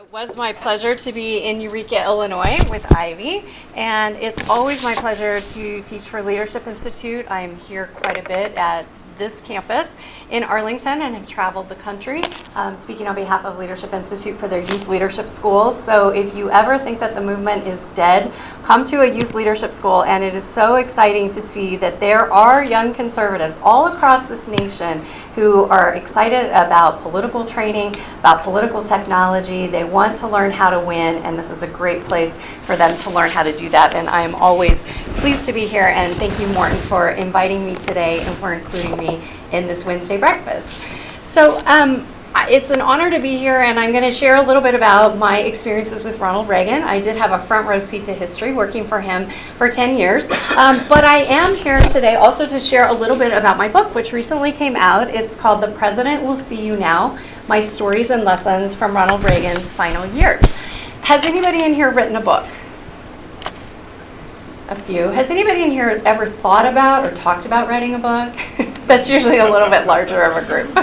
It was my pleasure to be in Eureka, Illinois with Ivy, and it's always my pleasure to teach for Leadership Institute. I'm here quite a bit at this campus in Arlington and have traveled the country speaking on behalf of Leadership Institute for their youth leadership schools. So if you ever think that the movement is dead, come to a youth leadership school, and it is so exciting to see that there are young conservatives all across this nation who are excited about political training, about political technology. They want to learn how to win, and this is a great place for them to learn how to do that. And I am always pleased to be here, and thank you, Morton, for inviting me today and for including me in this Wednesday breakfast. So it's an honor to be here, and I'm going to share a little bit about my experiences with Ronald Reagan. I did have a front row seat to history working for him for 10 years, but I am here today also to share a little bit about my book, which recently came out. It's called The President Will See You Now, My Stories and Lessons from Ronald Reagan's Final Years. Has anybody in here written a book? A few. Has anybody in here ever thought about or talked about writing a book? That's usually a little bit larger of a group.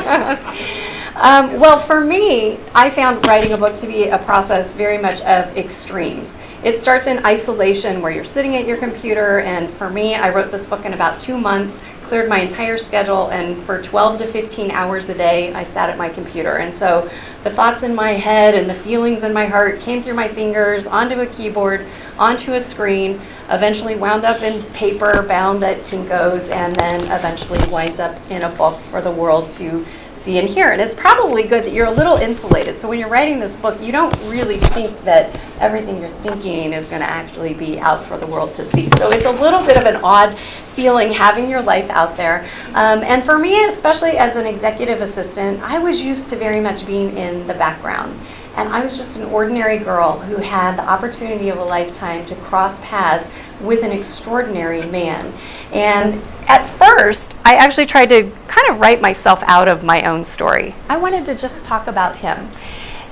Well, for me, I found writing a book to be a process very much of extremes. It starts in isolation where you're sitting at your computer, and for me, I wrote this book in about 2 months, cleared my entire schedule, and for 12 to 15 hours a day, I sat at my computer. And so the thoughts in my head and the feelings in my heart came through my fingers, onto a keyboard, onto a screen, eventually wound up in paper, bound at Kinko's, and then eventually winds up in a book for the world to see and hear. And it's probably good that you're a little insulated. So when you're writing this book, you don't really think that everything you're thinking is going to actually be out for the world to see. So it's a little bit of an odd feeling having your life out there. And for me, especially as an executive assistant, I was used to very much being in the background. And I was just an ordinary girl who had the opportunity of a lifetime to cross paths with an extraordinary man. And at first, I actually tried to kind of write myself out of my own story. I wanted to just talk about him.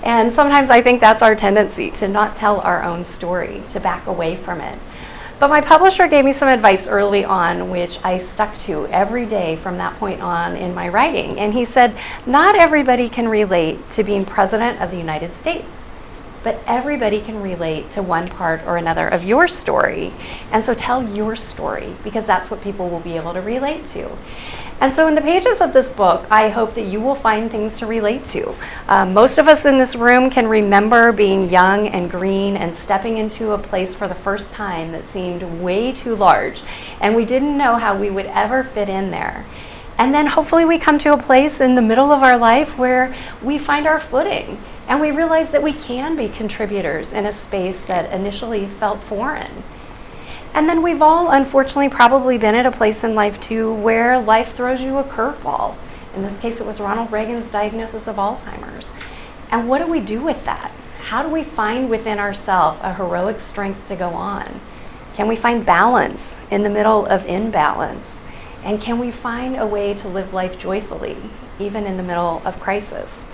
And sometimes I think that's our tendency, to not tell our own story, to back away from it. But my publisher gave me some advice early on, which I stuck to every day from that point on in my writing. And he said, not everybody can relate to being President of the United States, but everybody can relate to one part or another of your story. And so tell your story, because that's what people will be able to relate to. And so in the pages of this book, I hope that you will find things to relate to. Most of us in this room can remember being young and green and stepping into a place for the first time that seemed way too large, and we didn't know how we would ever fit in there. And then hopefully we come to a place in the middle of our life where we find our footing, and we realize that we can be contributors in a space that initially felt foreign. And then we've all, unfortunately, probably been at a place in life, too, where life throws you a curveball. In this case, it was Ronald Reagan's diagnosis of Alzheimer's. And what do we do with that? How do we find within ourselves a heroic strength to go on? Can we find balance in the middle of imbalance? And can we find a way to live life joyfully, even in the middle of crisis?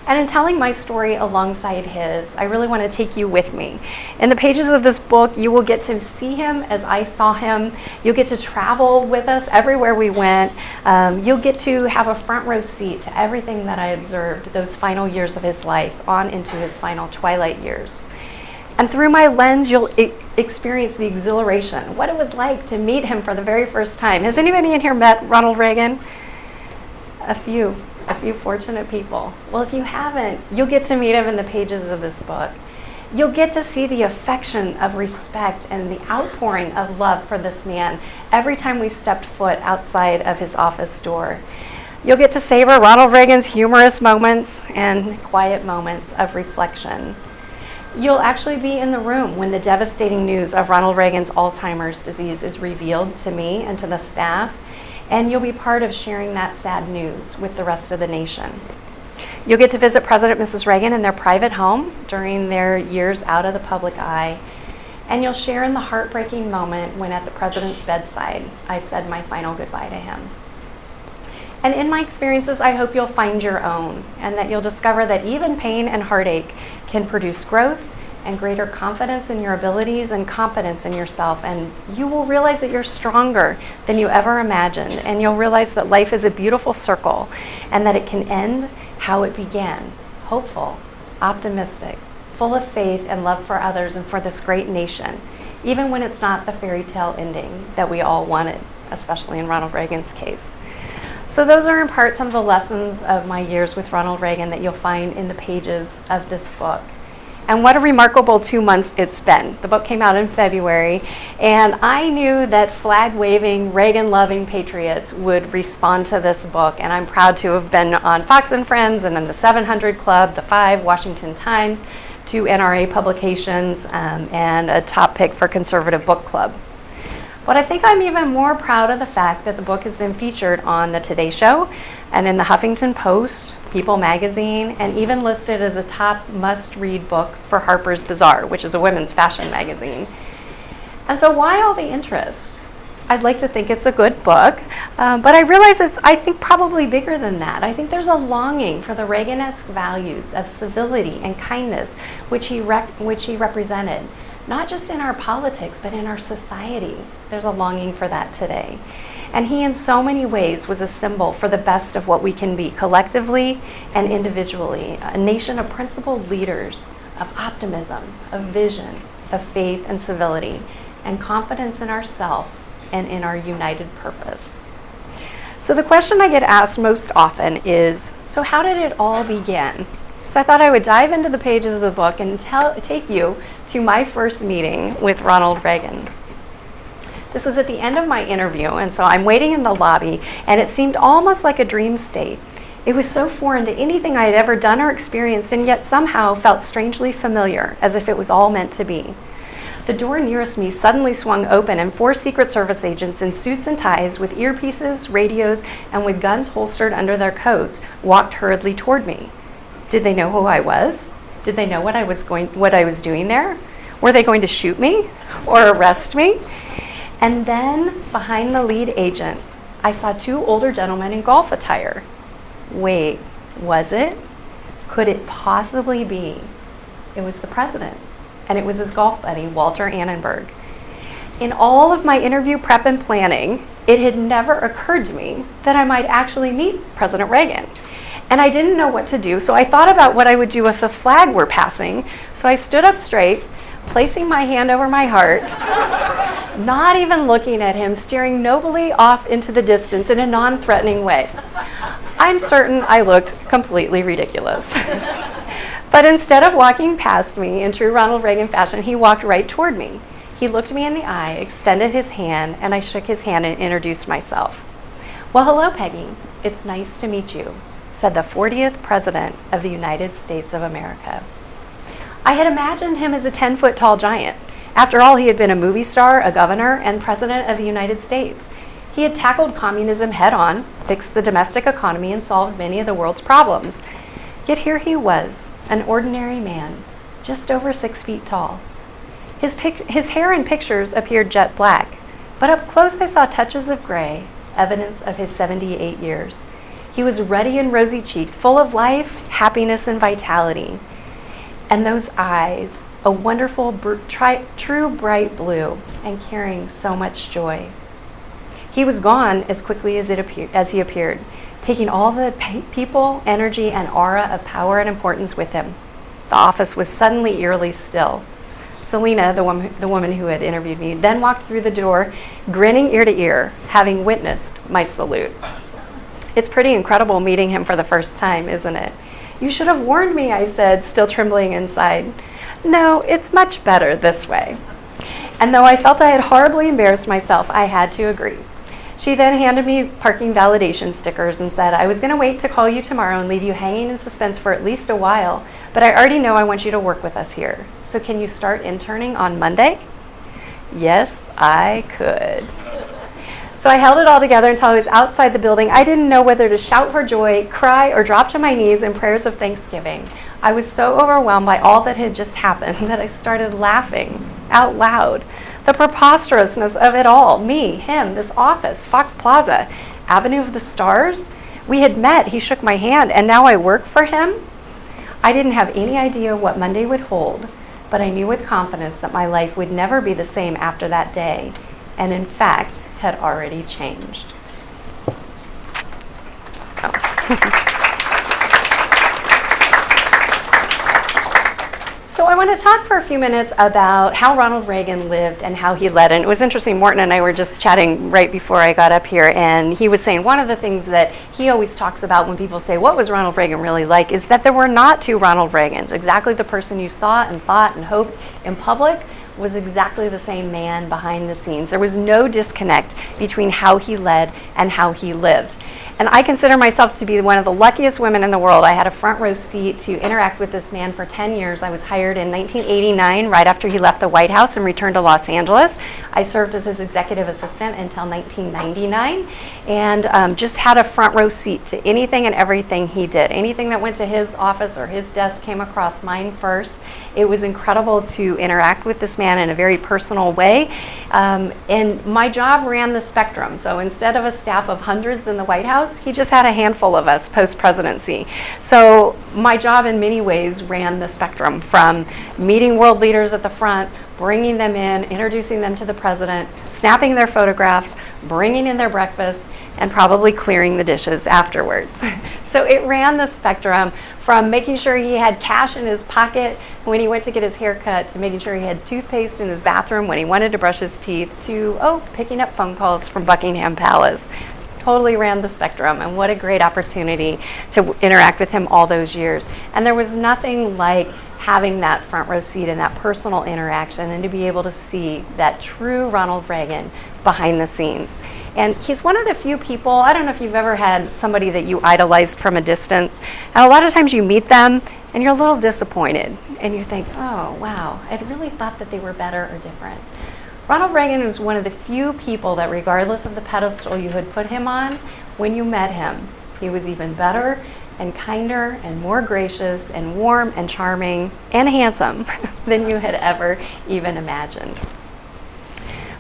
And in telling my story alongside his, I really want to take you with me. In the pages of this book, you will get to see him as I saw him. You'll get to travel with us everywhere we went. You'll get to have a front row seat to everything that I observed those final years of his life on into his final twilight years. And through my lens, you'll experience the exhilaration, what it was like to meet him for the very first time. Has anybody in here met Ronald Reagan? A few fortunate people. Well, if you haven't, you'll get to meet him in the pages of this book. You'll get to see the affection of respect and the outpouring of love for this man every time we stepped foot outside of his office door. You'll get to savor Ronald Reagan's humorous moments and quiet moments of reflection. You'll actually be in the room when the devastating news of Ronald Reagan's Alzheimer's disease is revealed to me and to the staff. And you'll be part of sharing that sad news with the rest of the nation. You'll get to visit President and Mrs. Reagan in their private home during their years out of the public eye. And you'll share in the heartbreaking moment when at the president's bedside, I said my final goodbye to him. And in my experiences, I hope you'll find your own, and that you'll discover that even pain and heartache can produce growth and greater confidence in your abilities and confidence in yourself. And you will realize that you're stronger than you ever imagined. And you'll realize that life is a beautiful circle and that it can end how it began, hopeful optimistic, full of faith and love for others and for this great nation, even when it's not the fairy tale ending that we all wanted, especially in Ronald Reagan's case. So those are in part some of the lessons of my years with Ronald Reagan that you'll find in the pages of this book. And what a remarkable 2 months it's been. The book came out in February, and I knew that flag-waving, Reagan-loving patriots would respond to this book, and I'm proud to have been on Fox and Friends and in the 700 Club, the 5 Washington Times, 2 NRA publications, and a top pick for Conservative Book Club. But I think I'm even more proud of the fact that the book has been featured on the Today Show and in the Huffington Post, People magazine, and even listed as a top must-read book for Harper's Bazaar, which is a women's fashion magazine. And so why all the interest? I'd like to think it's a good book, but I realize it's, I think, probably bigger than that. I think there's a longing for the Reagan-esque values of civility and kindness, which he represented. Not just in our politics, but in our society. There's a longing for that today. And he, in so many ways, was a symbol for the best of what we can be collectively and individually. A nation of principled leaders, of optimism, of vision, of faith and civility, and confidence in ourselves and in our united purpose. So the question I get asked most often is, so how did it all begin? So I thought I would dive into the pages of the book and take you to my first meeting with Ronald Reagan. This was at the end of my interview, and so I'm waiting in the lobby, and it seemed almost like a dream state. It was so foreign to anything I had ever done or experienced, and yet somehow felt strangely familiar, as if it was all meant to be. The door nearest me suddenly swung open, and 4 Secret Service agents in suits and ties with earpieces, radios, and with guns holstered under their coats walked hurriedly toward me. Did they know who I was? Did they know what I was doing there? Were they going to shoot me or arrest me? And then, behind the lead agent, I saw 2 older gentlemen in golf attire. Wait, was it? Could it possibly be? It was the president, and it was his golf buddy, Walter Annenberg. In all of my interview prep and planning, it had never occurred to me that I might actually meet President Reagan. And I didn't know what to do, so I thought about what I would do if the flag were passing. So I stood up straight, placing my hand over my heart, not even looking at him, staring nobly off into the distance in a non-threatening way. I'm certain I looked completely ridiculous. But instead of walking past me in true Ronald Reagan fashion, he walked right toward me. He looked me in the eye, extended his hand, and I shook his hand and introduced myself. Well, hello, Peggy. It's nice to meet you, said the 40th President of the United States of America. I had imagined him as a 10-foot-tall giant. After all, he had been a movie star, a governor, and President of the United States. He had tackled communism head-on, fixed the domestic economy, and solved many of the world's problems. Yet here he was, an ordinary man, just over 6 feet tall. His hair in pictures appeared jet black, but up close I saw touches of gray, evidence of his 78 years. He was ruddy and rosy-cheeked, full of life, happiness, and vitality. And those eyes, a wonderful, true bright blue, and carrying so much joy. He was gone as quickly as he appeared, taking all the people, energy, and aura of power and importance with him. The office was suddenly eerily still. Selena, the woman who had interviewed me, then walked through the door, grinning ear to ear, having witnessed my salute. It's pretty incredible meeting him for the first time, isn't it? You should have warned me, I said, still trembling inside. No, it's much better this way. And though I felt I had horribly embarrassed myself, I had to agree. She then handed me parking validation stickers and said, I was going to wait to call you tomorrow and leave you hanging in suspense for at least a while, but I already know I want you to work with us here. So can you start interning on Monday? Yes, I could. So I held it all together until I was outside the building. I didn't know whether to shout for joy, cry, or drop to my knees in prayers of thanksgiving. I was so overwhelmed by all that had just happened that I started laughing out loud. The preposterousness of it all, me, him, this office, Fox Plaza, Avenue of the Stars. We had met, he shook my hand, and now I work for him? I didn't have any idea what Monday would hold, but I knew with confidence that my life would never be the same after that day, and in fact, had already changed. I want to talk for a few minutes about how Ronald Reagan lived and how he led. And it was interesting, Morton and I were just chatting right before I got up here, and he was saying one of the things that he always talks about when people say, what was Ronald Reagan really like, is that there were not two Ronald Reagans. Exactly the person you saw and thought and hoped in public was exactly the same man behind the scenes. There was no disconnect between how he led and how he lived. And I consider myself to be one of the luckiest women in the world. I had a front row seat to interact with this man for 10 years. I was hired in 1989, right after he left the White House and returned to Los Angeles. I served as his executive assistant until 1999, and just had a front row seat to anything and everything he did. Anything that went to his office or his desk came across mine first. It was incredible to interact with this man in a very personal way. And my job ran the spectrum. So instead of a staff of hundreds in the White House, he just had a handful of us post-presidency. So my job in many ways ran the spectrum, from meeting world leaders at the front, bringing them in, introducing them to the president, snapping their photographs, bringing in their breakfast, and probably clearing the dishes afterwards. So it ran the spectrum from making sure he had cash in his pocket when he went to get his hair cut, to making sure he had toothpaste in his bathroom when he wanted to brush his teeth, to, picking up phone calls from Buckingham Palace. Totally ran the spectrum, and what a great opportunity to interact with him all those years. And there was nothing like having that front row seat and that personal interaction, and to be able to see that true Ronald Reagan behind the scenes. And he's one of the few people, I don't know if you've ever had somebody that you idolized from a distance, and a lot of times you meet them and you're a little disappointed, and you think, oh wow, I'd really thought that they were better or different. Ronald Reagan was one of the few people that, regardless of the pedestal you had put him on, when you met him, he was even better and kinder and more gracious and warm and charming and handsome than you had ever even imagined.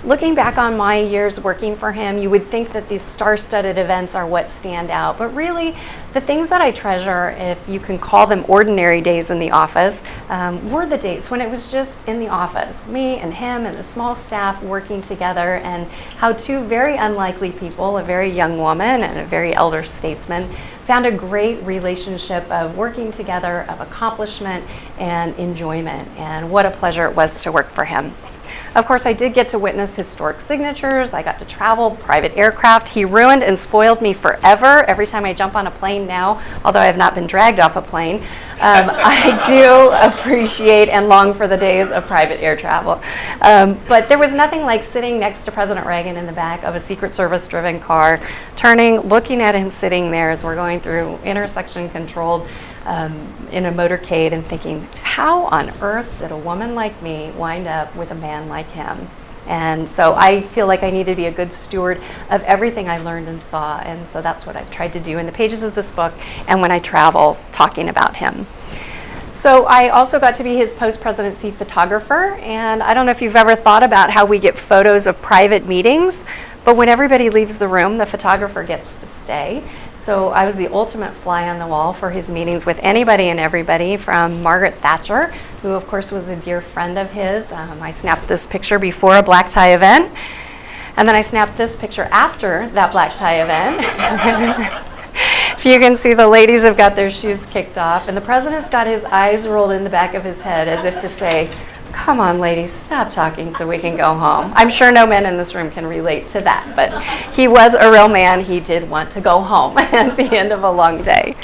Looking back on my years working for him, you would think that these star-studded events are what stand out, but really the things that I treasure, if you can call them ordinary days in the office, were the days when it was just in the office, me and him and a small staff working together, and how two very unlikely people, a very young woman and a very elder statesman, found a great relationship of working together, of accomplishment and enjoyment, and what a pleasure it was to work for him. Of course, I did get to witness historic signatures. I got to travel private aircraft. He ruined and spoiled me forever. Every time I jump on a plane now, although I have not been dragged off a plane, I do appreciate and long for the days of private air travel. But there was nothing like sitting next to President Reagan in the back of a Secret Service-driven car, turning, looking at him sitting there as we're going through intersection controlled in a motorcade, and thinking, how on earth did a woman like me wind up with a man like him? And so I feel like I need to be a good steward of everything I learned and saw, and so that's what I've tried to do in the pages of this book and when I travel talking about him. So I also got to be his post-presidency photographer, and I don't know if you've ever thought about how we get photos of private meetings, but when everybody leaves the room, the photographer gets to stay. So I was the ultimate fly on the wall for his meetings with anybody and everybody, from Margaret Thatcher, who of course was a dear friend of his. I snapped this picture before a black tie event, and then I snapped this picture after that black tie event. If you can see, the ladies have got their shoes kicked off, and the president's got his eyes rolled in the back of his head as if to say, come on, ladies, stop talking so we can go home. I'm sure no men in this room can relate to that, but he was a real man. He did want to go home at the end of a long day.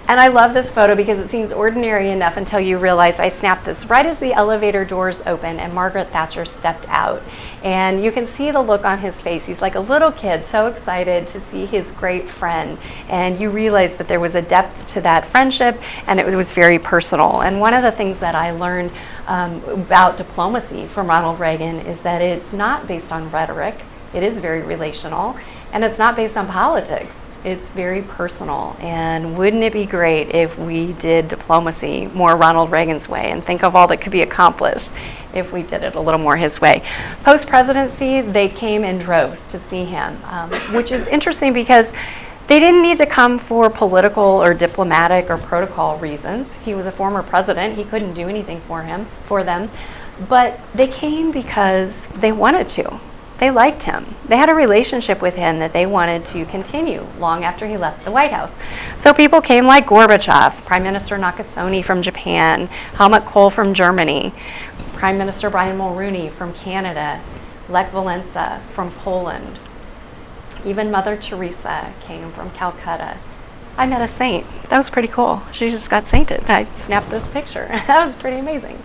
And I love this photo because it seems ordinary enough until you realize I snapped this right as the elevator doors opened and Margaret Thatcher stepped out. And you can see the look on his face. He's like a little kid, so excited to see his great friend. And you realize that there was a depth to that friendship, and it was very personal. And one of the things that I learned about diplomacy from Ronald Reagan is that it's not based on rhetoric. It is very relational, and it's not based on politics. It's very personal, and wouldn't it be great if we did diplomacy more Ronald Reagan's way, and think of all that could be accomplished if we did it a little more his way. Post-presidency, they came in droves to see him, which is interesting because they didn't need to come for political or diplomatic or protocol reasons. He was a former president. He couldn't do anything for them, but they came because they wanted to. They liked him. They had a relationship with him that they wanted to continue long after he left the White House. So people came like Gorbachev, Prime Minister Nakasone from Japan, Helmut Kohl from Germany, Prime Minister Brian Mulroney from Canada, Lech Walesa from Poland. Even Mother Teresa came from Calcutta. I met a saint. That was pretty cool. She just got sainted. I snapped this picture. That was pretty amazing.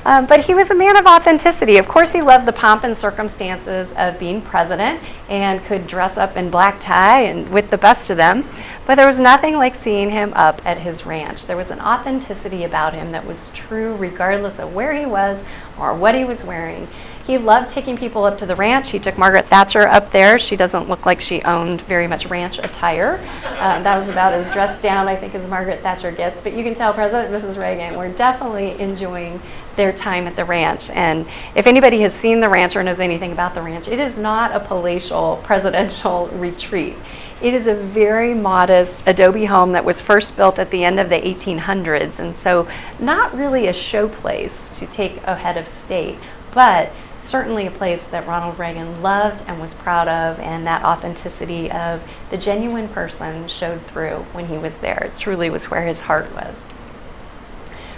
But he was a man of authenticity. Of course, he loved the pomp and circumstances of being president and could dress up in black tie and with the best of them. But there was nothing like seeing him up at his ranch. There was an authenticity about him that was true regardless of where he was or what he was wearing. He loved taking people up to the ranch. He took Margaret Thatcher up there. She doesn't look like she owned very much ranch attire. That was about as dressed down, I think, as Margaret Thatcher gets. But you can tell President and Mrs. Reagan were definitely enjoying their time at the ranch. And if anybody has seen the ranch or knows anything about the ranch, it is not a palatial presidential retreat. It is a very modest adobe home that was first built at the end of the 1800s, and so not really a show place to take a head of state, but certainly a place that Ronald Reagan loved and was proud of, and that authenticity of the genuine person showed through when he was there. It truly was where his heart was.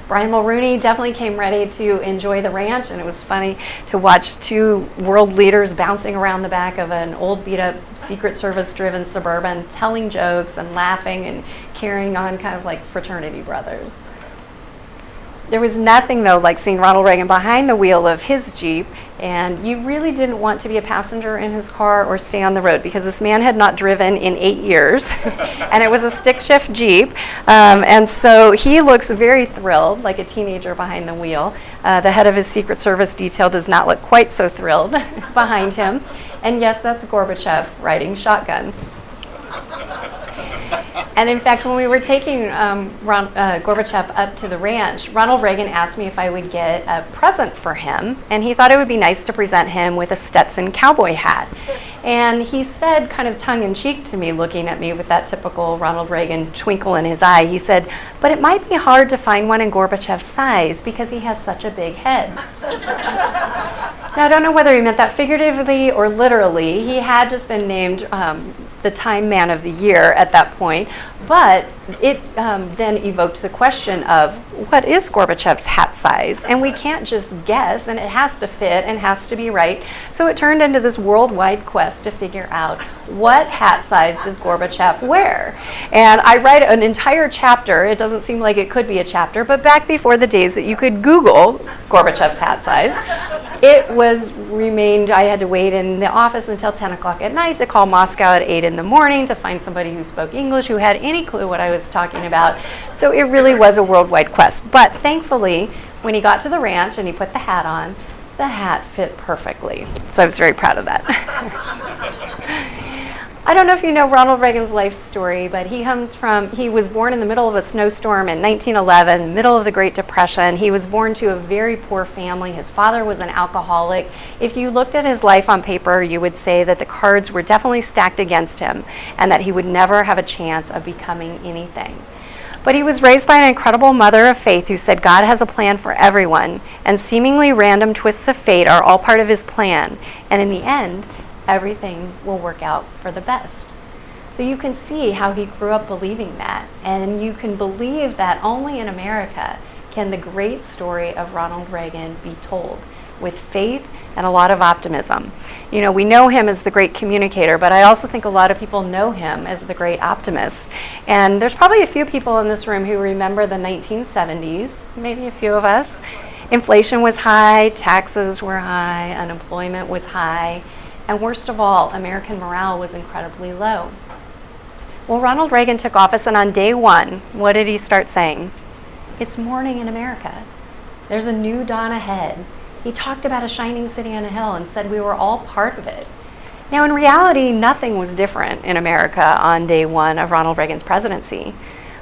Brian Mulroney definitely came ready to enjoy the ranch, and it was funny to watch two world leaders bouncing around the back of an old beat-up Secret Service-driven Suburban, telling jokes and laughing and carrying on kind of like fraternity brothers. There was nothing, though, like seeing Ronald Reagan behind the wheel of his Jeep, and you really didn't want to be a passenger in his car or stay on the road because this man had not driven in 8 years, and it was a stick-shift Jeep, and so he looks very thrilled, like a teenager behind the wheel. The head of his Secret Service detail does not look quite so thrilled behind him, and yes, that's Gorbachev riding shotgun. And in fact, when we were taking Gorbachev up to the ranch, Ronald Reagan asked me if I would get a present for him, and he thought it would be nice to present him with a Stetson cowboy hat. And he said, kind of tongue-in-cheek to me, looking at me with that typical Ronald Reagan twinkle in his eye, he said, "But it might be hard to find one in Gorbachev's size because he has such a big head." Now, I don't know whether he meant that figuratively or literally. He had just been named the Time Man of the Year at that point, but it then evoked the question of what is Gorbachev's hat size? And we can't just guess, and it has to fit and has to be right. So it turned into this worldwide quest to figure out what hat size does Gorbachev wear. And I write an entire chapter. It doesn't seem like it could be a chapter, but back before the days that you could Google Gorbachev's hat size, I had to wait in the office until 10 o'clock at night to call Moscow at 8 in the morning to find somebody who spoke English, who had any clue what I was talking about. So it really was a worldwide quest. But thankfully, when he got to the ranch and he put the hat on, the hat fit perfectly. So I was very proud of that. I don't know if you know Ronald Reagan's life story, but he was born in the middle of a snowstorm in 1911, in the middle of the Great Depression. He was born to a very poor family. His father was an alcoholic. If you looked at his life on paper, you would say that the cards were definitely stacked against him and that he would never have a chance of becoming anything. But he was raised by an incredible mother of faith who said God has a plan for everyone, and seemingly random twists of fate are all part of his plan. And in the end, everything will work out for the best. So you can see how he grew up believing that. And you can believe that only in America can the great story of Ronald Reagan be told with faith and a lot of optimism. You know, we know him as the great communicator, but I also think a lot of people know him as the great optimist. And there's probably a few people in this room who remember the 1970s, maybe a few of us. Inflation was high, taxes were high, unemployment was high, and worst of all, American morale was incredibly low. Well, Ronald Reagan took office, and on day one, what did he start saying? It's morning in America. There's a new dawn ahead. He talked about a shining city on a hill and said we were all part of it. Now, in reality, nothing was different in America on day one of Ronald Reagan's presidency,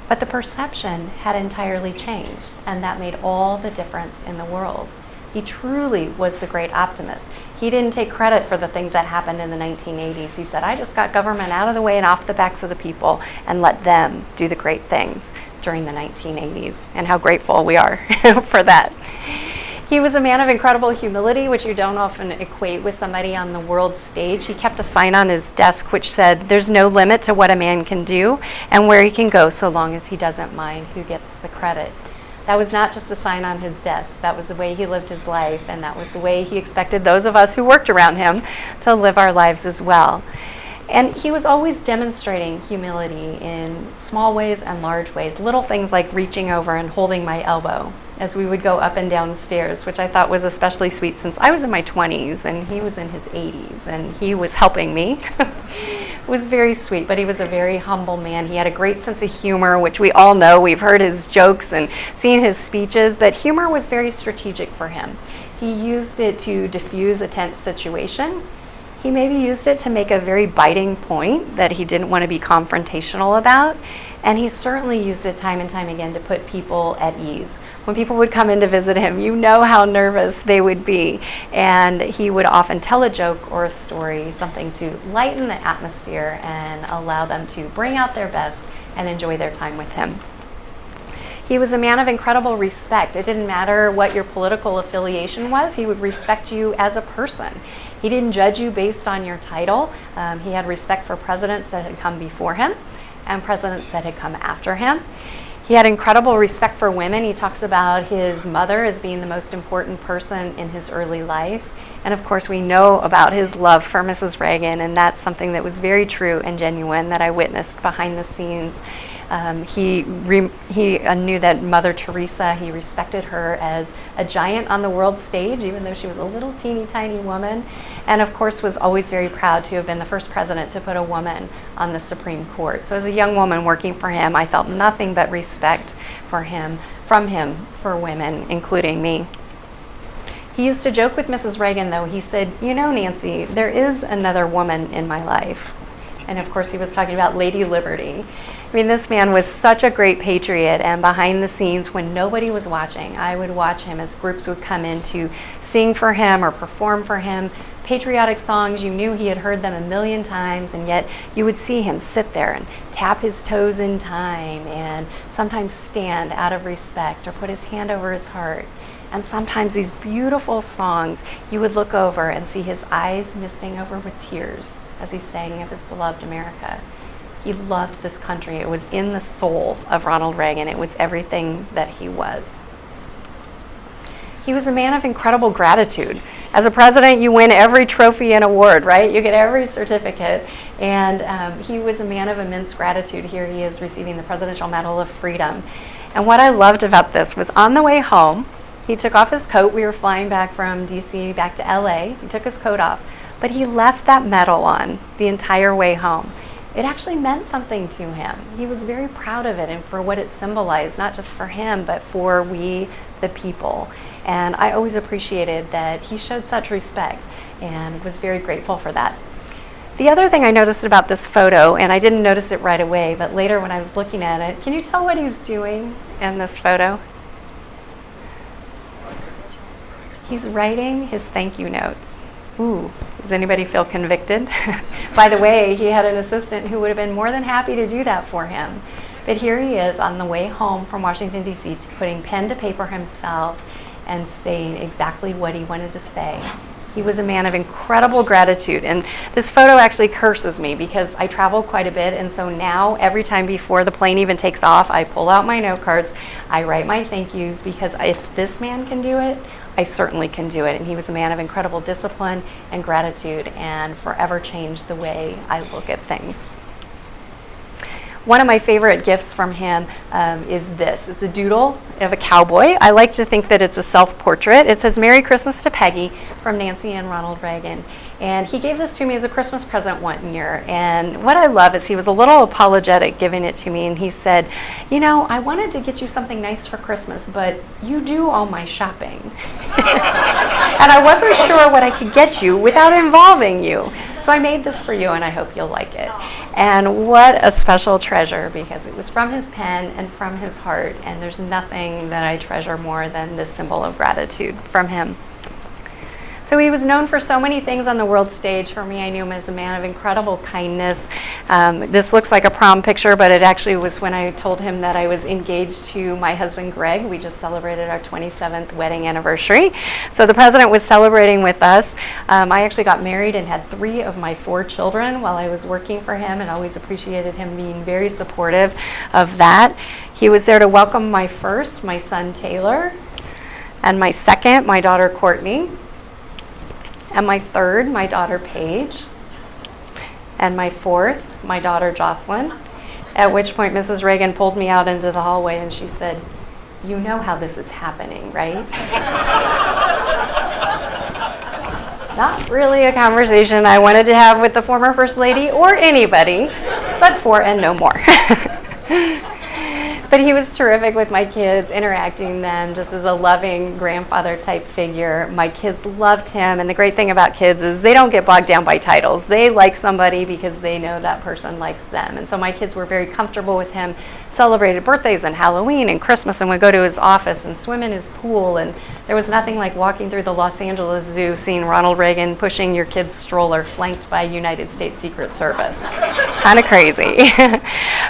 but the perception had entirely changed, and that made all the difference in the world. He truly was the great optimist. He didn't take credit for the things that happened in the 1980s. He said, I just got government out of the way and off the backs of the people and let them do the great things during the 1980s, and how grateful we are for that. He was a man of incredible humility, which you don't often equate with somebody on the world stage. He kept a sign on his desk which said, "There's no limit to what a man can do and where he can go so long as he doesn't mind who gets the credit." That was not just a sign on his desk. That was the way he lived his life, and that was the way he expected those of us who worked around him to live our lives as well. And he was always demonstrating humility in small ways and large ways, little things like reaching over and holding my elbow as we would go up and down the stairs, which I thought was especially sweet since I was in my 20s and he was in his 80s and he was helping me. It was very sweet, but he was a very humble man. He had a great sense of humor, which we all know. We've heard his jokes and seen his speeches, but humor was very strategic for him. He used it to diffuse a tense situation. He maybe used it to make a very biting point that he didn't want to be confrontational about, and he certainly used it time and time again to put people at ease. When people would come in to visit him, you know how nervous they would be, and he would often tell a joke or a story, something to lighten the atmosphere and allow them to bring out their best and enjoy their time with him. He was a man of incredible respect. It didn't matter what your political affiliation was, he would respect you as a person. He didn't judge you based on your title. He had respect for presidents that had come before him and presidents that had come after him. He had incredible respect for women. He talks about his mother as being the most important person in his early life. And of course, we know about his love for Mrs. Reagan, and that's something that was very true and genuine that I witnessed behind the scenes. He knew that Mother Teresa, he respected her as a giant on the world stage, even though she was a little teeny tiny woman, and of course was always very proud to have been the first president to put a woman on the Supreme Court. So as a young woman working for him, I felt nothing but respect from him for women, including me. He used to joke with Mrs. Reagan, though. He said, "You know, Nancy, there is another woman in my life." And of course, he was talking about Lady Liberty. I mean, this man was such a great patriot, and behind the scenes, when nobody was watching, I would watch him as groups would come in to sing for him or perform for him patriotic songs. You knew he had heard them a million times, and yet you would see him sit there and tap his toes in time and sometimes stand out of respect or put his hand over his heart. And sometimes these beautiful songs, you would look over and see his eyes misting over with tears as he sang of his beloved America. He loved this country. It was in the soul of Ronald Reagan. It was everything that he was. He was a man of incredible gratitude. As a president, you win every trophy and award, right? You get every certificate. And he was a man of immense gratitude. Here he is receiving the Presidential Medal of Freedom. And what I loved about this was on the way home, he took off his coat. We were flying back from DC back to LA. He took his coat off, but he left that medal on the entire way home. It actually meant something to him. He was very proud of it and for what it symbolized, not just for him, but for we, the people. And I always appreciated that he showed such respect and was very grateful for that. The other thing I noticed about this photo, and I didn't notice it right away, but later when I was looking at it, can you tell what he's doing in this photo? He's writing his thank you notes. Ooh, does anybody feel convicted? By the way, he had an assistant who would have been more than happy to do that for him. But here he is on the way home from Washington, D.C., putting pen to paper himself and saying exactly what he wanted to say. He was a man of incredible gratitude. And this photo actually curses me because I travel quite a bit. And so now every time before the plane even takes off, I pull out my note cards, I write my thank yous, because if this man can do it, I certainly can do it. And he was a man of incredible discipline and gratitude and forever changed the way I look at things. One of my favorite gifts from him is this. It's a doodle of a cowboy. I like to think that it's a self-portrait. It says, "Merry Christmas to Peggy," from Nancy and Ronald Reagan. And he gave this to me as a Christmas present one year. And what I love is he was a little apologetic giving it to me. And he said, "You know, I wanted to get you something nice for Christmas, but you do all my shopping." And I wasn't sure what I could get you without involving you. So I made this for you, and I hope you'll like it. And what a special treasure, because it was from his pen and from his heart. And there's nothing that I treasure more than this symbol of gratitude from him. So he was known for so many things on the world stage. For me, I knew him as a man of incredible kindness. This looks like a prom picture, but it actually was when I told him that I was engaged to my husband, Greg. We just celebrated our 27th wedding anniversary. So the president was celebrating with us. I actually got married and had 3 of my 4 children while I was working for him, and always appreciated him being very supportive of that. He was there to welcome my first, my son Taylor, and my second, my daughter Courtney, and my third, my daughter Paige, and my fourth, my daughter Jocelyn, at which point Mrs. Reagan pulled me out into the hallway and she said, "You know how this is happening, right?" Not really a conversation I wanted to have with the former First Lady or anybody, but 4 and no more. But he was terrific with my kids, interacting them just as a loving grandfather type figure. My kids loved him, and the great thing about kids is they don't get bogged down by titles. They like somebody because they know that person likes them. And so my kids were very comfortable with him, celebrated birthdays and Halloween and Christmas, and would go to his office and swim in his pool. And there was nothing like walking through the Los Angeles Zoo, seeing Ronald Reagan pushing your kid's stroller flanked by United States Secret Service. Kind of crazy.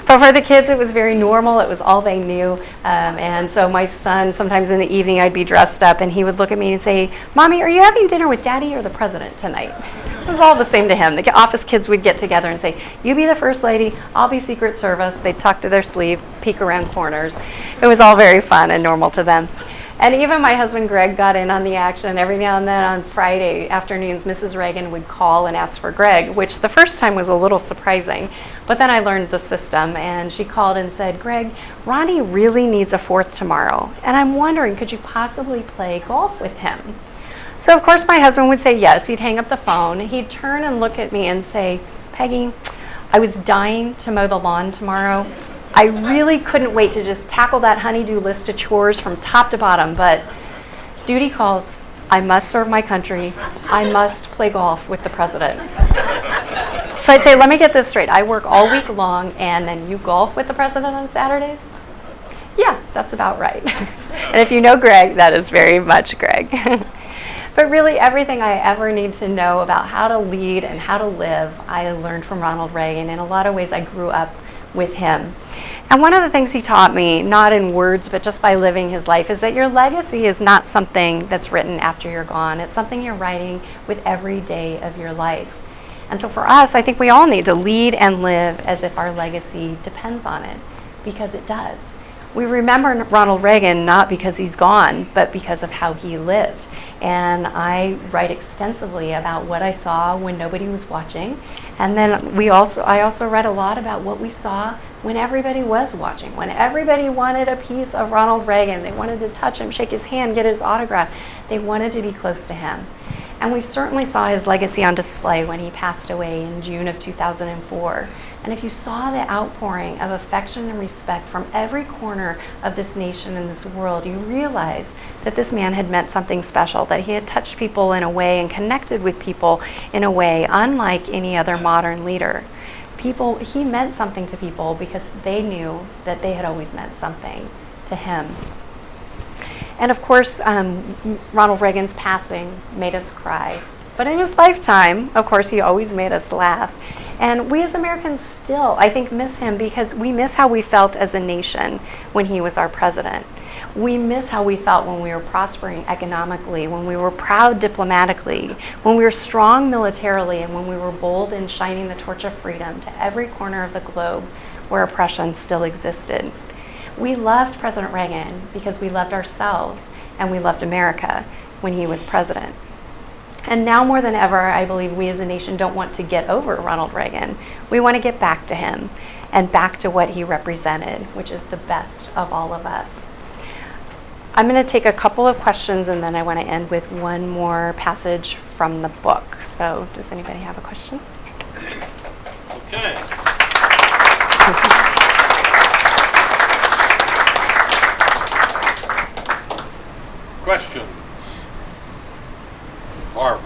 But for the kids, it was very normal. It was all they knew. And so my son, sometimes in the evening, I'd be dressed up, and he would look at me and say, "Mommy, are you having dinner with Daddy or the President tonight?" It was all the same to him. The office kids would get together and say, "You be the First Lady, I'll be Secret Service." They'd tuck to their sleeve, peek around corners. It was all very fun and normal to them. And even my husband Greg got in on the action. Every now and then on Friday afternoons, Mrs. Reagan would call and ask for Greg, which the first time was a little surprising. But then I learned the system, and she called and said, "Greg, Ronnie really needs a 4th tomorrow, and I'm wondering, could you possibly play golf with him?" So of course my husband would say yes. He'd hang up the phone. He'd turn and look at me and say, "Peggy, I was dying to mow the lawn tomorrow. I really couldn't wait to just tackle that honey-do list of chores from top to bottom, but duty calls. I must serve my country. I must play golf with the president." So I'd say, "Let me get this straight. I work all week long, and then you golf with the president on Saturdays?" "Yeah, that's about right." And if you know Greg, that is very much Greg. But really, everything I ever need to know about how to lead and how to live, I learned from Ronald Reagan. In a lot of ways, I grew up with him. And one of the things he taught me, not in words, but just by living his life, is that your legacy is not something that's written after you're gone. It's something you're writing with every day of your life. And so for us, I think we all need to lead and live as if our legacy depends on it, because it does. We remember Ronald Reagan not because he's gone, but because of how he lived. And I write extensively about what I saw when nobody was watching. And then I also read a lot about what we saw when everybody was watching, when everybody wanted a piece of Ronald Reagan. They wanted to touch him, shake his hand, get his autograph. They wanted to be close to him. And we certainly saw his legacy on display when he passed away in June of 2004. And if you saw the outpouring of affection and respect from every corner of this nation and this world, you realize that this man had meant something special, that he had touched people in a way and connected with people in a way unlike any other modern leader. He meant something to people because they knew that they had always meant something to him. And of course, Ronald Reagan's passing made us cry. But in his lifetime, of course, he always made us laugh. And we as Americans still, I think, miss him because we miss how we felt as a nation when he was our president. We miss how we felt when we were prospering economically, when we were proud diplomatically, when we were strong militarily, and when we were bold in shining the torch of freedom to every corner of the globe where oppression still existed. We loved President Reagan because we loved ourselves and we loved America when he was president. And now more than ever, I believe we as a nation don't want to get over Ronald Reagan. We want to get back to him and back to what he represented, which is the best of all of us. I'm going to take a couple of questions, and then I want to end with one more passage from the book. So does anybody have a question? Okay. Question. Barbara.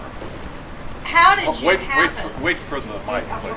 How did you happen? Wait for the mic, please.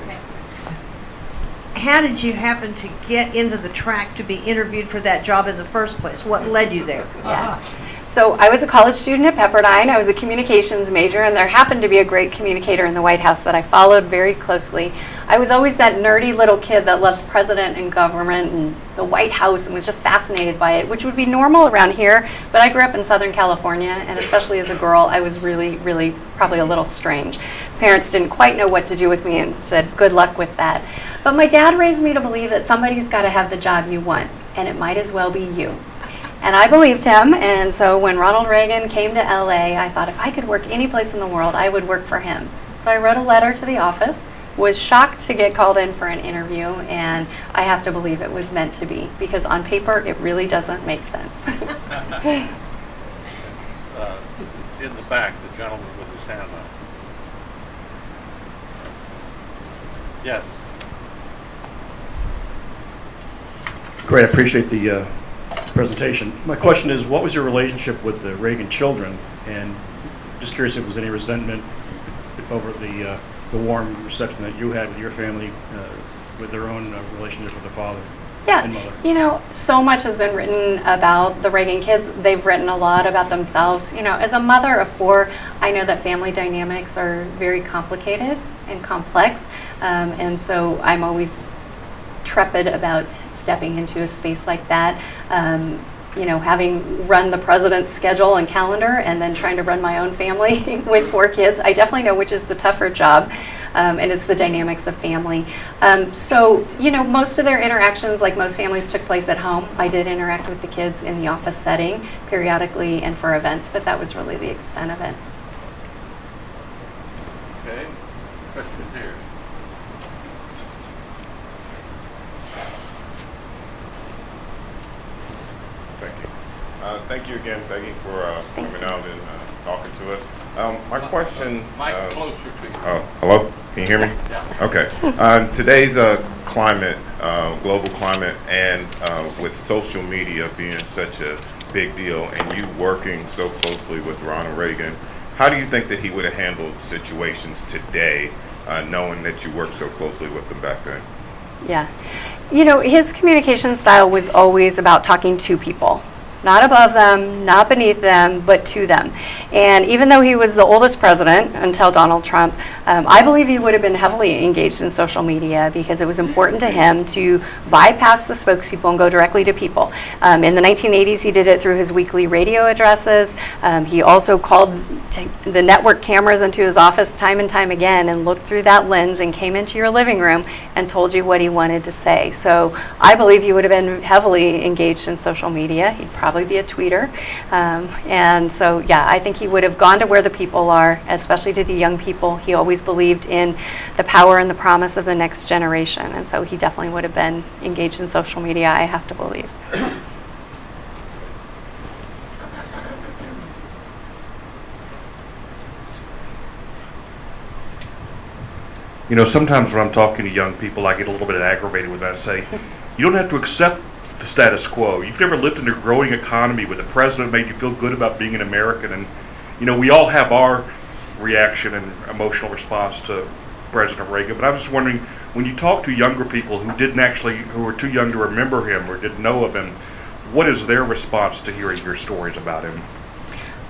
How did you happen to get into the track to be interviewed for that job in the first place? What led you there? Yeah. So I was a college student at Pepperdine. I was a communications major, and there happened to be a great communicator in the White House that I followed very closely. I was always that nerdy little kid that loved president and government and the White House and was just fascinated by it, which would be normal around here. But I grew up in Southern California, and especially as a girl, I was really, really probably a little strange. Parents didn't quite know what to do with me and said, good luck with that. But my dad raised me to believe that somebody's got to have the job you want, and it might as well be you. And I believed him, and so when Ronald Reagan came to LA, I thought if I could work any place in the world, I would work for him. So I wrote a letter to the office, was shocked to get called in for an interview, and I have to believe it was meant to be, because on paper, it really doesn't make sense. In the back, the gentleman with his hand up. Yes. Great, I appreciate the presentation. My question is, what was your relationship with the Reagan children? And just curious if there was any resentment over the warm reception that you had with your family with their own relationship with their father and mother. You know, so much has been written about the Reagan kids. They've written a lot about themselves. You know, as a mother of 4, I know that family dynamics are very complicated and complex. And so I'm always trepid about stepping into a space like that. You know, having run the president's schedule and calendar and then trying to run my own family with 4 kids, I definitely know which is the tougher job, and it's the dynamics of family. So, you know, most of their interactions, like most families, took place at home. I did interact with the kids in the office setting periodically and for events, but that was really the extent of it. Okay. Question here. Thank you again, Peggy, for coming out and talking to us. My question... Mike, closer to you. Hello? Can you hear me? Yeah. Okay. Today's climate, global climate, and with social media being such a big deal, and you working so closely with Ronald Reagan, how do you think that he would have handled situations today, knowing that you worked so closely with him back then? Yeah. You know, his communication style was always about talking to people. Not above them, not beneath them, but to them. And even though he was the oldest president until Donald Trump, I believe he would have been heavily engaged in social media because it was important to him to bypass the spokespeople and go directly to people. In the 1980s, he did it through his weekly radio addresses. He also called the network cameras into his office time and time again and looked through that lens and came into your living room and told you what he wanted to say. So I believe he would have been heavily engaged in social media. He'd probably be a tweeter. And so, yeah, I think he would have gone to where the people are, especially to the young people. He always believed in the power and the promise of the next generation. And so he definitely would have been engaged in social media, I have to believe. You know, sometimes when I'm talking to young people, I get a little bit aggravated with that. I say, you don't have to accept the status quo. You've never lived in a growing economy where the president made you feel good about being an American. And, you know, we all have our reaction and emotional response to President Reagan. But I was just wondering, when you talk to younger people who were too young to remember him or didn't know of him, what is their response to hearing your stories about him?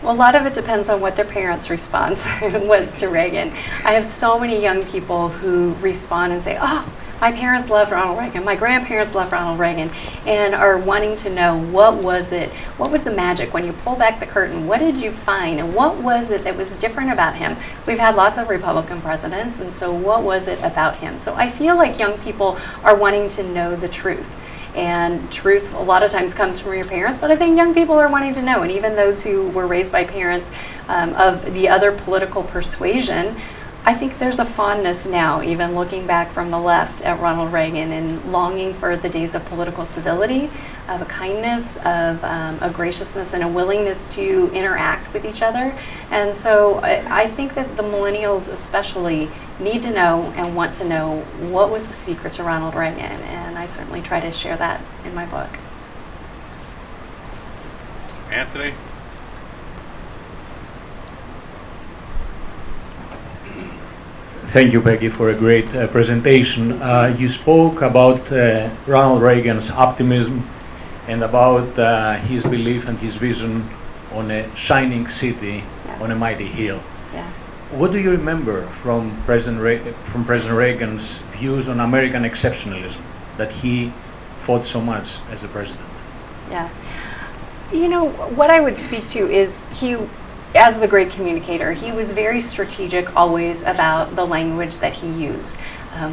Well, a lot of it depends on what their parents' response was to Reagan. I have so many young people who respond and say, oh, my parents loved Ronald Reagan, my grandparents loved Ronald Reagan, and are wanting to know what was the magic when you pull back the curtain, what did you find, and what was it that was different about him? We've had lots of Republican presidents, and so what was it about him? So I feel like young people are wanting to know the truth. And truth a lot of times comes from your parents, but I think young people are wanting to know, and even those who were raised by parents of the other political persuasion, I think there's a fondness now, even looking back from the left at Ronald Reagan and longing for the days of political civility, of a kindness, of a graciousness and a willingness to interact with each other. And so I think that the millennials especially need to know and want to know what was the secret to Ronald Reagan, and I certainly try to share that in my book. Anthony? Thank you, Peggy, for a great presentation. You spoke about Ronald Reagan's optimism and about his belief and his vision on a shining city Yeah. on a mighty hill. Yeah. What do you remember from President Reagan's views on American exceptionalism that he fought so much as a president? Yeah. You know, what I would speak to is as the great communicator, he was very strategic always about the language that he used.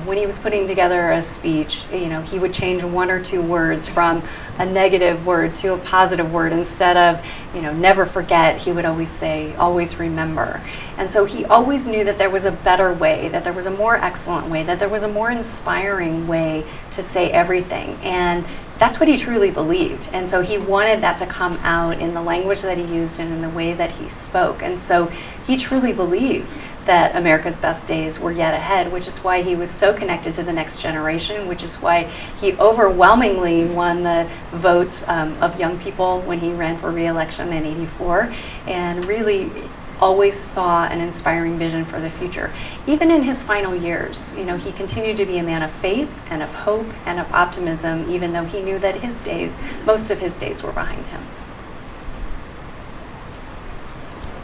When he was putting together a speech, he would change one or two words from a negative word to a positive word. Instead of, never forget, he would always say, always remember. And so he always knew that there was a better way, that there was a more excellent way, that there was a more inspiring way to say everything. And that's what he truly believed. And so he wanted that to come out in the language that he used and in the way that he spoke. And so he truly believed that America's best days were yet ahead, which is why he was so connected to the next generation, which is why he overwhelmingly won the votes of young people when he ran for re-election in '84, and really always saw an inspiring vision for the future. Even in his final years, he continued to be a man of faith and of hope and of optimism, even though he knew that most of his days were behind him.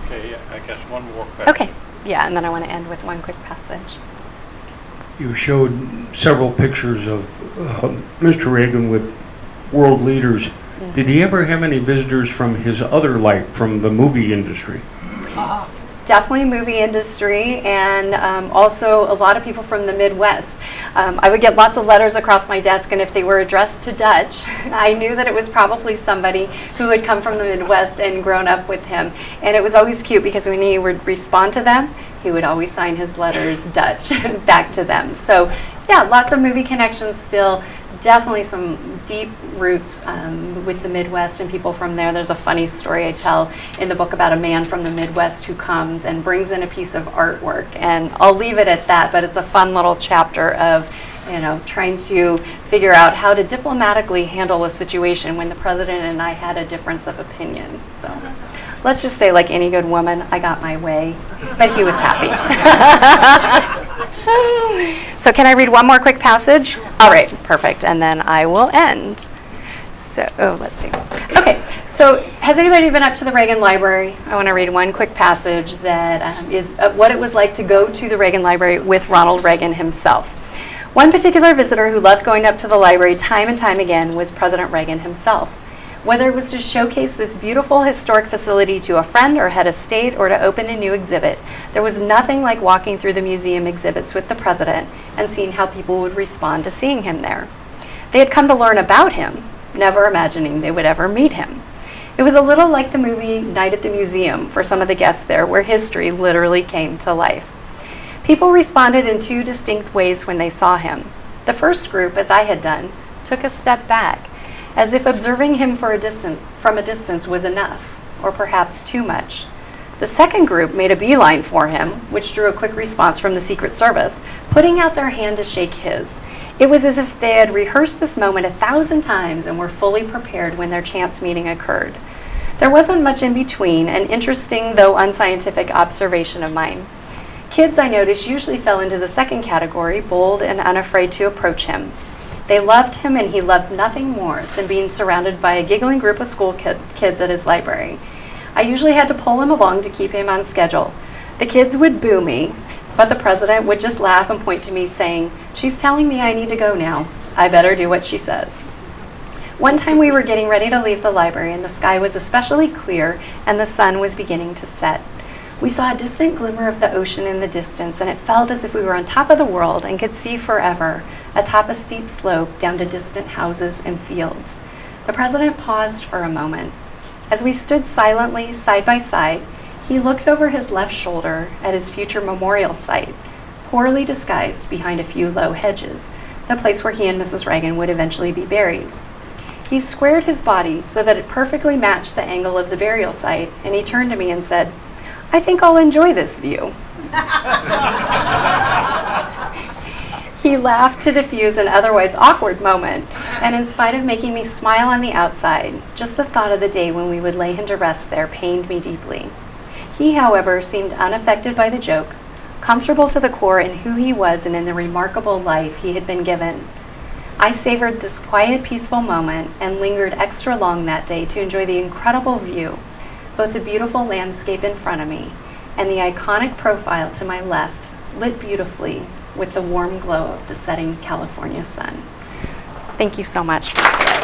Okay, I guess one more question. Okay, yeah, and then I want to end with one quick passage. You showed several pictures of Mr. Reagan with world leaders. Did he ever have any visitors from his other life, from the movie industry? Definitely movie industry, and also a lot of people from the Midwest. I would get lots of letters across my desk, and if they were addressed to Dutch, I knew that it was probably somebody who had come from the Midwest and grown up with him. And it was always cute because when he would respond to them, he would always sign his letters Dutch back to them. So yeah, lots of movie connections still. Definitely some deep roots with the Midwest and people from there. There's a funny story I tell in the book about a man from the Midwest who comes and brings in a piece of artwork, and I'll leave it at that, but it's a fun little chapter of trying to figure out how to diplomatically handle a situation when the president and I had a difference of opinion. So let's just say, like any good woman, I got my way, but he was happy. So can I read one more quick passage? All right, perfect, and then I will end. So, let's see. Okay, so has anybody been up to the Reagan Library? I want to read one quick passage that is what it was like to go to the Reagan Library with Ronald Reagan himself. One particular visitor who loved going up to the library time and time again was President Reagan himself. Whether it was to showcase this beautiful historic facility to a friend or head of state or to open a new exhibit, there was nothing like walking through the museum exhibits with the president and seeing how people would respond to seeing him there. They had come to learn about him, never imagining they would ever meet him. It was a little like the movie Night at the Museum for some of the guests there, where history literally came to life. People responded in two distinct ways when they saw him. The first group, as I had done, took a step back, as if observing him from a distance was enough, or perhaps too much. The second group made a beeline for him, which drew a quick response from the Secret Service, putting out their hand to shake his. It was as if they had rehearsed this moment 1,000 times and were fully prepared when their chance meeting occurred. There wasn't much in between, an interesting though unscientific observation of mine. Kids, I noticed, usually fell into the second category, bold and unafraid to approach him. They loved him, and he loved nothing more than being surrounded by a giggling group of school kids at his library. I usually had to pull him along to keep him on schedule. The kids would boo me, but the president would just laugh and point to me, saying, "She's telling me I need to go now. I better do what she says." One time we were getting ready to leave the library, and the sky was especially clear, and the sun was beginning to set. We saw a distant glimmer of the ocean in the distance, and it felt as if we were on top of the world and could see forever, atop a steep slope down to distant houses and fields. The president paused for a moment. As we stood silently, side by side, he looked over his left shoulder at his future memorial site, poorly disguised behind a few low hedges, the place where he and Mrs. Reagan would eventually be buried. He squared his body so that it perfectly matched the angle of the burial site, and he turned to me and said, "I think I'll enjoy this view." He laughed to diffuse an otherwise awkward moment, and in spite of making me smile on the outside, just the thought of the day when we would lay him to rest there pained me deeply. He, however, seemed unaffected by the joke, comfortable to the core in who he was and in the remarkable life he had been given. I savored this quiet, peaceful moment and lingered extra long that day to enjoy the incredible view. both the beautiful landscape in front of me and the iconic profile to my left lit beautifully with the warm glow of the setting California sun. Thank you so much for today.